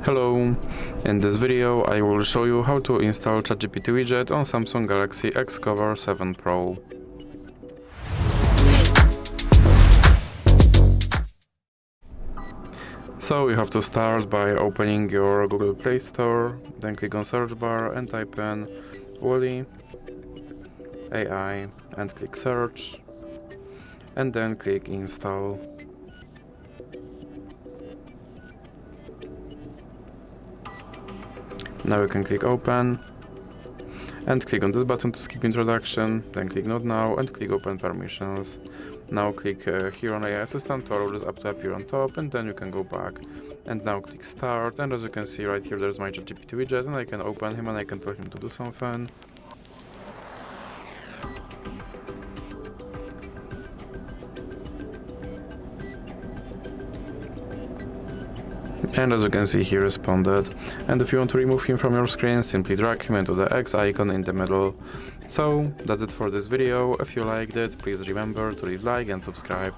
Hello, in this video I will show you how to install ChatGPT Widget on Samsung Galaxy XCover7 Pro. So you have to start by opening your Google Play Store, then click on search bar and type in Wally AI and click search, and then click install. Now you can click open and click on this button to skip introduction, then click not now and click open permissions. Now click here on AI assistant to allow this app to appear on top, and then you can go back and now click start, and as you can see right here there's my ChatGPT widget, and I can open him and I can tell him to do something. And as you can see, he responded. And if you want to remove him from your screen, simply drag him into the X icon in the middle. So that's it for this video. If you liked it, please remember to leave a like and subscribe.